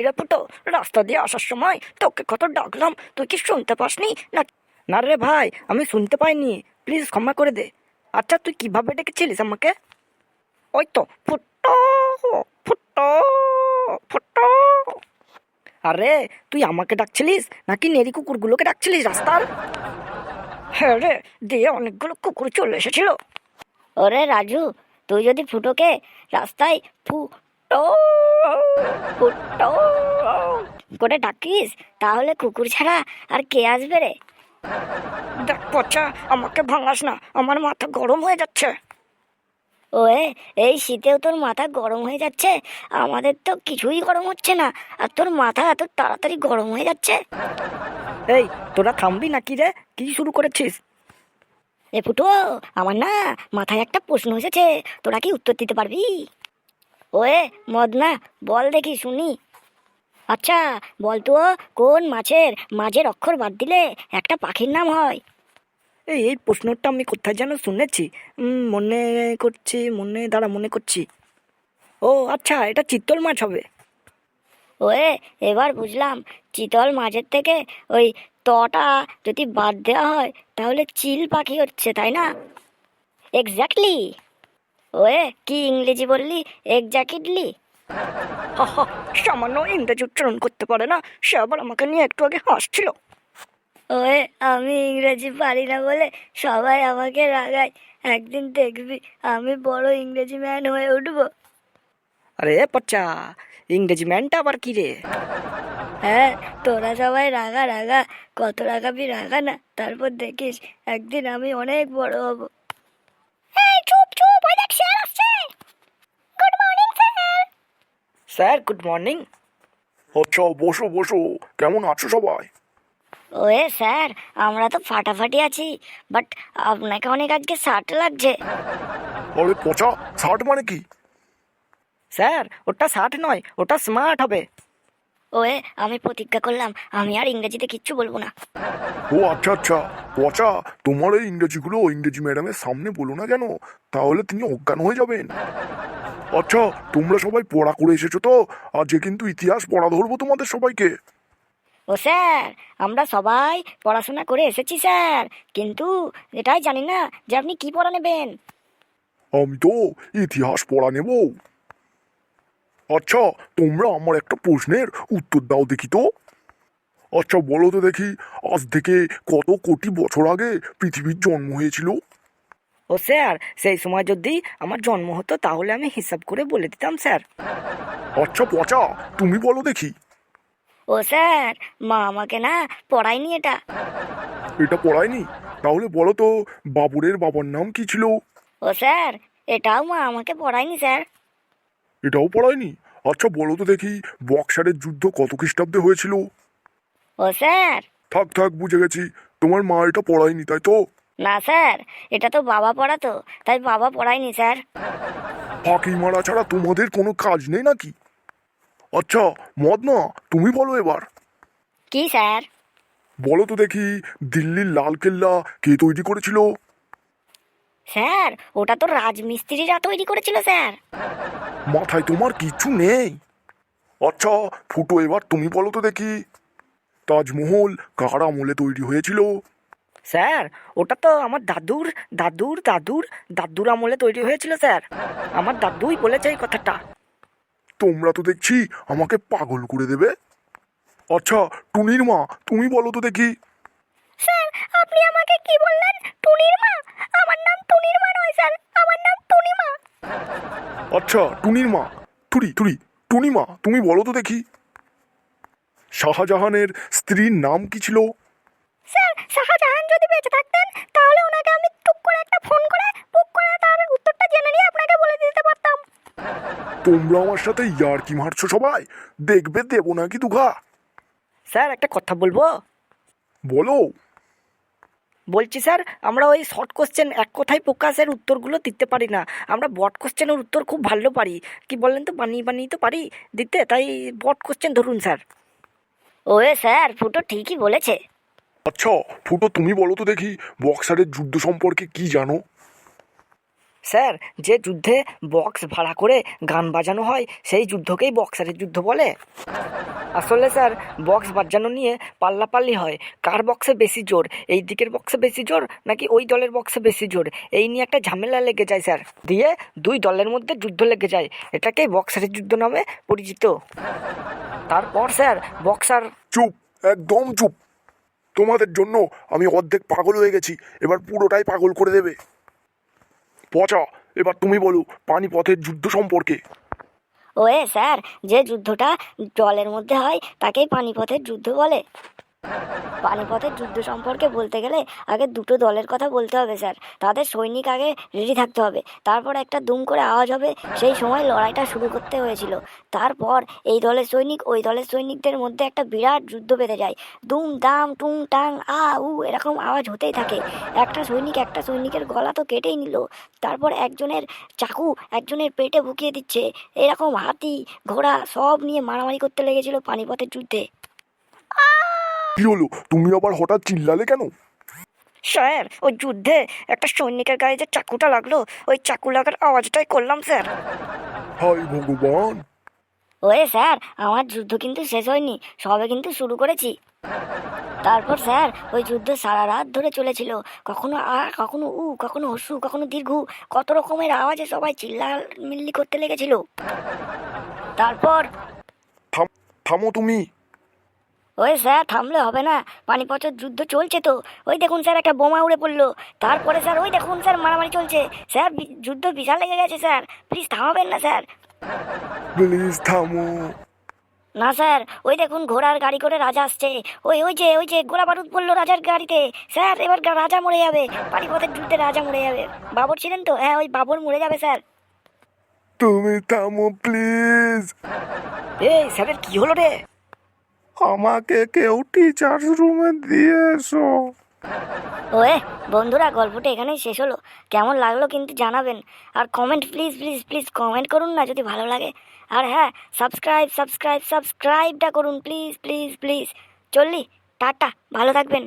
রে ফুটো, রাস্তা দিয়ে আসার সময় তোকে কত ডাকলাম, তুই কি শুনতে পাসনি না? না রে ভাই, আমি শুনতে পাইনি, প্লিজ ক্ষমা করে দে। আচ্ছা তুই কিভাবে ডেকেছিলিস আমাকে? ওই তো ফুটো, ফুটো, ফুটো। আরে তুই আমাকে ডাকছিলিস নাকি নেরি কুকুরগুলোকে ডাকছিলিস রাস্তার? হ্যাঁ রে, দিয়ে অনেকগুলো কুকুর চলে এসেছিল। ওরে রাজু, তুই যদি ফুটোকে রাস্তায় ফুটো ফুটো করে ডাকিস, তাহলে কুকুর ছাড়া আর কে আসবে রে? দেখ পচা, আমাকে ভাঙাস না, আমার মাথা গরম হয়ে যাচ্ছে। ওয়ে, এই শীতেও তোর মাথা গরম হয়ে যাচ্ছে? আমাদের তো কিছুই গরম হচ্ছে না, আর তোর মাথা এত তাড়াতাড়ি গরম হয়ে যাচ্ছে। এই তোরা থামবি নাকি রে? কি শুরু করেছিস? এ ফুটো, আমার না মাথায় একটা প্রশ্ন এসেছে, তোরা কি উত্তর দিতে পারবি? ওয়ে মদনা, বল দেখি শুনি। আচ্ছা বল তো, কোন মাছের মাঝের অক্ষর বাদ দিলে একটা পাখির নাম হয়? এই প্রশ্নটা আমি কোথায় যেন শুনেছি। মনে করছি, মনে করছি। ও আচ্ছা, এটা চিত্তল মাছ হবে। ওয়ে, এবার বুঝলাম, চিতল মাছের থেকে ওই তটা যদি বাদ দেওয়া হয় তাহলে চিল পাখি হচ্ছে, তাই না? এক্স্যাক্টলি। ওয়ে, কি ইংরেজি বললি? এক্স্যাক্টলি। হা হা, সামান্য ইংরেজি উচ্চারণ করতে পারে না, সে আবার আমাকে নিয়ে একটু আগে হাসছিল। ওয়ে, আমি ইংরেজি পারি না বলে সবাই আমাকে রাগায়। একদিন দেখবি আমি বড় ইংরেজি ম্যান হয়ে উঠবো। আরে পচা, ইংরেজি ম্যানটা আবার কি রে? হ্যাঁ, তোরা সবাই রাগা রাগা, কত রাগাবি রাগা না, তারপর দেখিস একদিন আমি অনেক বড় হব। এই চুপ চুপ, ওই দেখ স্যার আসছে। Good morning sir. Sir good morning. আচ্ছা, বসো বসো। কেমন আছো সবাই? ওয়ে স্যার, আমরা তো ফাটাফাটি আছি, বাট আপনাকে অনেক আজকে শার্ট লাগছে। আরে পচা, শার্ট মানে কি? স্যার ওটা শার্ট নয়, ওটা স্মার্ট হবে। ওয়ে, আমি প্রতিজ্ঞা করলাম আমি আর ইংরেজিতে কিচ্ছু বলবো না। ও আচ্ছা আচ্ছা, পচা, তোমার এই ইংরেজিগুলো ইংরেজি ম্যাডামের সামনে বলো না কেন, তাহলে তিনি অজ্ঞান হয়ে যাবেন। আচ্ছা, তোমরা সবাই পড়া করে এসেছো তো? আজকে কিন্তু ইতিহাস পড়া ধরবো তোমাদের সবাইকে। ও স্যার, আমরা সবাই পড়াশোনা করে এসেছি স্যার, কিন্তু এটাই জানি না যে আপনি কি পড়া নেবেন। আমি তো ইতিহাস পড়া নেব। আচ্ছা, তোমরা আমার একটা প্রশ্নের উত্তর দাও দেখি তো। আচ্ছা বলো তো দেখি, আজ থেকে কত কোটি বছর আগে পৃথিবীর জন্ম হয়েছিল? ও স্যার, সেই সময় যদি আমার জন্ম হতো তাহলে আমি হিসাব করে বলে দিতাম স্যার। আচ্ছা পচা, তুমি বলো দেখি। ও স্যার, মা আমাকে না পড়ায়নি এটা। এটা পড়ায়নি? তাহলে বলো তো, বাবরের বাবার নাম কি ছিল? ও স্যার, এটাও মা আমাকে পড়ায়নি স্যার। এটাও পড়ায়নি? আচ্ছা বলো তো দেখি, বক্সারের যুদ্ধ কত খ্রিস্টাব্দে হয়েছিল? ও স্যার, থাক থাক, বুঝে গেছি, তোমার মা এটা পড়ায়নি তাই তো? না স্যার, এটা তো বাবা পড়াতো, তাই বাবা পড়ায়নি স্যার। ফাঁকি মারা ছাড়া তোমাদের কোনো কাজ নেই নাকি? আচ্ছা মদনা, তুমি বলো এবার। কি স্যার? বলো তো দেখি, দিল্লির লাল কেল্লা কে তৈরি করেছিল? স্যার, ওটা তো রাজমিস্ত্রিরা তৈরি করেছিল স্যার। মাথায় তোমার কিচ্ছু নেই? আচ্ছা ফুটো, এবার তুমি বলো তো দেখি, তাজমহল কার আমলে তৈরি হয়েছিল? স্যার ওটা তো আমার দাদুর দাদুর দাদুর দাদুর আমলে তৈরি হয়েছিল স্যার। আমার দাদুই বলেছে এই কথাটা। তোমরা তো দেখছি আমাকে পাগল করে দেবে। আচ্ছা টুনির মা, তুমি বলো তো দেখি। স্যার, আপনি আমাকে কি বললেন? টুনির মা? আমার নাম টুনির মা নয় স্যার, আমার নাম টুনিমা। আচ্ছা টুনির মা, থুরি থুরি, টুনি মা তুমি বলো তো দেখি, শাহজাহানের স্ত্রীর নাম কি ছিল? স্যার, শাহজাহান যদি বেঁচে থাকতেন তাহলে ওনাকে আমি টুক করে একটা ফোন করে বুক করে তার উত্তরটা জেনে নিয়ে আপনাকে বলে দিতে পারতাম। তোমরা আমার সাথে ইয়ার্কি মারছো সবাই, দেখবে দেবো নাকি দুঘা। স্যার একটা কথা বলবো? বলো। বলছি স্যার, আমরা ওই শর্ট কোশ্চেন এক কথায় প্রকাশের উত্তরগুলো দিতে পারি না, আমরা বট কোশ্চেনের উত্তর খুব ভালো পারি। কি বললেন তো, বানিয়ে বানিয়ে তো পারি দিতে, তাই বট কোশ্চেন ধরুন স্যার। ওয়ে স্যার, ফুটো ঠিকই বলেছে। আচ্ছা ফুটো, তুমি বলো তো দেখি, বক্সারের যুদ্ধ সম্পর্কে কি জানো? স্যার, যে যুদ্ধে বক্স ভাড়া করে গান বাজানো হয় সেই যুদ্ধকেই বক্সারের যুদ্ধ বলে। আসলে স্যার, বক্স বাজানো নিয়ে পাল্লাপাল্লি হয়, কার বক্সে বেশি জোর, এই দিকের বক্সে বেশি জোর নাকি ওই দলের বক্সে বেশি জোর, এই নিয়ে একটা ঝামেলা লেগে যায় স্যার। দিয়ে দুই দলের মধ্যে যুদ্ধ লেগে যায়, এটাকেই বক্সারের যুদ্ধ নামে পরিচিত। তারপর স্যার বক্সার চুপ, একদম চুপ। তোমাদের জন্য আমি অর্ধেক পাগল হয়ে গেছি, এবার পুরোটাই পাগল করে দেবে। পচা, এবার তুমি বলো পানিপথের যুদ্ধ সম্পর্কে। ওয়ে স্যার, যে যুদ্ধটা জলের মধ্যে হয় তাকেই পানিপথের যুদ্ধ বলে। পানিপথের যুদ্ধ সম্পর্কে বলতে গেলে আগে দুটো দলের কথা বলতে হবে স্যার। তাদের সৈনিক আগে রেডি থাকতে হবে, তারপর একটা দুম করে আওয়াজ হবে, সেই সময় লড়াইটা শুরু করতে হয়েছিল। তারপর এই দলের সৈনিক ওই দলের সৈনিকদের মধ্যে একটা বিরাট যুদ্ধ বেঁধে যায়। দুম দাম টুং টাং আ উ এরকম আওয়াজ হতেই থাকে। একটা সৈনিক একটা সৈনিকের গলা তো কেটেই নিল, তারপর একজনের চাকু একজনের পেটে ঢুকিয়ে দিচ্ছে। এরকম হাতি ঘোড়া সব নিয়ে মারামারি করতে লেগেছিল পানিপথের যুদ্ধে। কি হলো, তুমি আবার হঠাৎ চিল্লালে কেন? স্যার, ওই যুদ্ধে একটা সৈনিকের গায়ে যে চাকুটা লাগলো, ওই চাকু লাগার আওয়াজটাই করলাম স্যার। হায় ভগবান! ওরে স্যার, আমার যুদ্ধ কিন্তু শেষ হয়নি, সবে কিন্তু শুরু করেছি। তারপর স্যার ওই যুদ্ধ সারা রাত ধরে চলেছিল। কখনো আ কখনো উ কখনো হসু কখনো দীর্ঘ, কত রকমের আওয়াজে সবাই চিল্লামিল্লি করতে লেগেছিল। তারপর থামো তুমি। ওই স্যার, থামলে হবে না, পানিপথের যুদ্ধ চলছে তো। ওই দেখুন স্যার, একটা বোমা উড়ে পড়লো। তারপরে স্যার ওই দেখুন স্যার, মারামারি চলছে স্যার, যুদ্ধ বিশাল লেগে গেছে স্যার, প্লিজ থামাবেন না স্যার। প্লিজ থামো। না স্যার, ওই দেখুন ঘোড়ার গাড়ি করে রাজা আসছে। ওই যে গোলা বারুদ পড়লো রাজার গাড়িতে স্যার, এবার রাজা মরে যাবে, পানিপথের যুদ্ধে রাজা মরে যাবে। বাবর ছিলেন তো, হ্যাঁ ওই বাবর মরে যাবে স্যার। তুমি থামো প্লিজ। এই স্যারের কি হলো রে? আমাকে কেউ টিচার্স রুমে দিয়ে এসো। ওয়ে বন্ধুরা, গল্পটা এখানেই শেষ হলো। কেমন লাগলো কিন্তু জানাবেন, আর comment please please please comment করুন না যদি ভালো লাগে। আর হ্যাঁ, সাবস্ক্রাইবটা করুন প্লিজ প্লিজ প্লিজ। চললি, টাটা, ভালো থাকবেন।